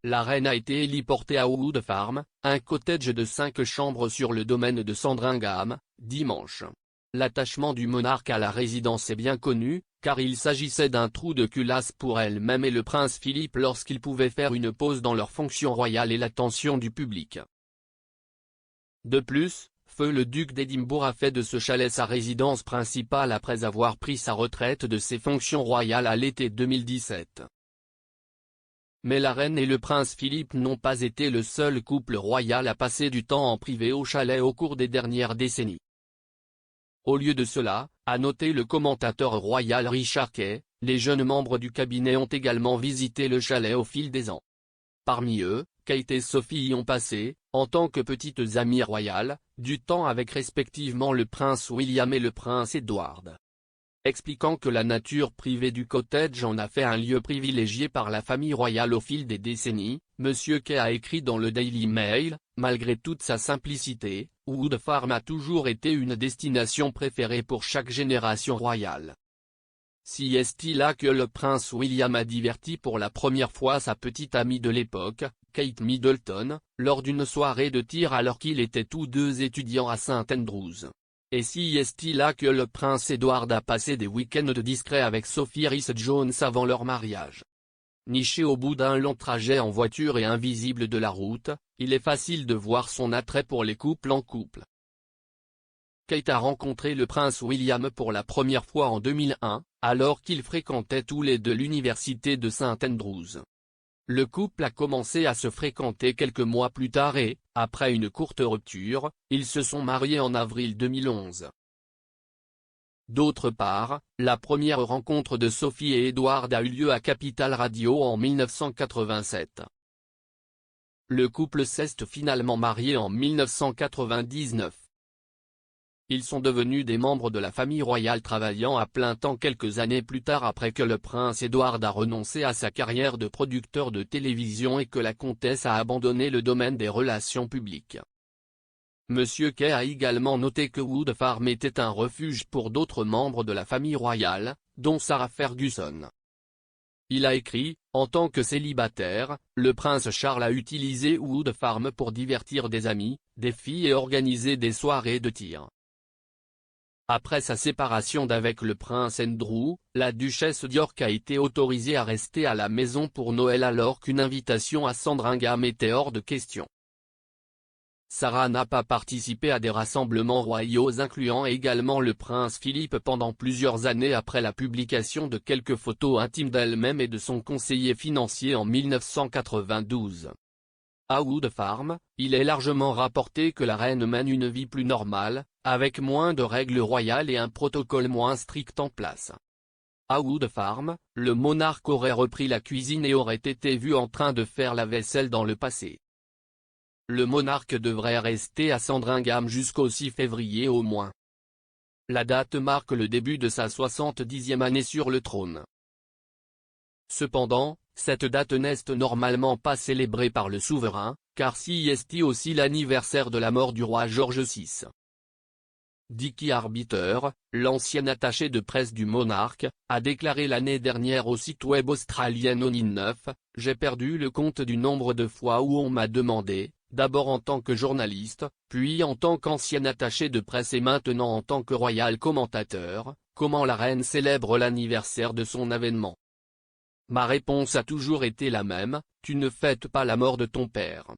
la reine a été héliportée à Wood Farm, un cottage de 5 chambres sur le domaine de Sandringham, dimanche. L'attachement du monarque à la résidence est bien connu, car il s'agissait d'un trou de culasse pour elle-même et le prince Philippe lorsqu'ils pouvaient faire une pause dans leurs fonctions royales et l'attention du public. De plus, feu le duc d'Édimbourg a fait de ce chalet sa résidence principale après avoir pris sa retraite de ses fonctions royales à l'été 2017. Mais la reine et le prince Philippe n'ont pas été le seul couple royal à passer du temps en privé au chalet au cours des dernières décennies. Au lieu de cela, a noté le commentateur royal Richard Kay, les jeunes membres du cabinet ont également visité le chalet au fil des ans. Parmi eux, Kate et Sophie y ont passé, en tant que petites amies royales, du temps avec respectivement le prince William et le prince Edward. Expliquant que la nature privée du cottage en a fait un lieu privilégié par la famille royale au fil des décennies, M. Kay a écrit dans le Daily Mail, malgré toute sa simplicité, Wood Farm a toujours été une destination préférée pour chaque génération royale. Si est-il là que le prince William a diverti pour la première fois sa petite amie de l'époque, Kate Middleton, lors d'une soirée de tir alors qu'ils étaient tous deux étudiants à St Andrews. Et si est-il là que le prince Edward a passé des week-ends de discret avec Sophie Rhys-Jones avant leur mariage. Niché au bout d'un long trajet en voiture et invisible de la route, il est facile de voir son attrait pour les couples en couple. Kate a rencontré le prince William pour la première fois en 2001, alors qu'ils fréquentaient tous les deux l'université de St Andrews. Le couple a commencé à se fréquenter quelques mois plus tard et, après une courte rupture, ils se sont mariés en avril 2011. D'autre part, la première rencontre de Sophie et Edward a eu lieu à Capital Radio en 1987. Le couple s'est finalement marié en 1999. Ils sont devenus des membres de la famille royale travaillant à plein temps quelques années plus tard après que le prince Edward a renoncé à sa carrière de producteur de télévision et que la comtesse a abandonné le domaine des relations publiques. M. Kay a également noté que Wood Farm était un refuge pour d'autres membres de la famille royale, dont Sarah Ferguson. Il a écrit, en tant que célibataire, le prince Charles a utilisé Wood Farm pour divertir des amis, des filles et organiser des soirées de tir. Après sa séparation d'avec le prince Andrew, la duchesse d'York a été autorisée à rester à la maison pour Noël alors qu'une invitation à Sandringham était hors de question. Sarah n'a pas participé à des rassemblements royaux incluant également le prince Philippe pendant plusieurs années après la publication de quelques photos intimes d'elle-même et de son conseiller financier en 1992. À Wood Farm, il est largement rapporté que la reine mène une vie plus normale, avec moins de règles royales et un protocole moins strict en place. À Wood Farm, le monarque aurait repris la cuisine et aurait été vu en train de faire la vaisselle dans le passé. Le monarque devrait rester à Sandringham jusqu'au 6 février au moins. La date marque le début de sa 70e année sur le trône. Cependant, cette date n'est normalement pas célébrée par le souverain, car si est aussi l'anniversaire de la mort du roi George VI. Dickie Arbiter, l'ancien attaché de presse du monarque, a déclaré l'année dernière au site web australien ONI9, « J'ai perdu le compte du nombre de fois où on m'a demandé, d'abord en tant que journaliste, puis en tant qu'ancien attaché de presse et maintenant en tant que royal commentateur, comment la reine célèbre l'anniversaire de son avènement. Ma réponse a toujours été la même, tu ne fêtes pas la mort de ton père.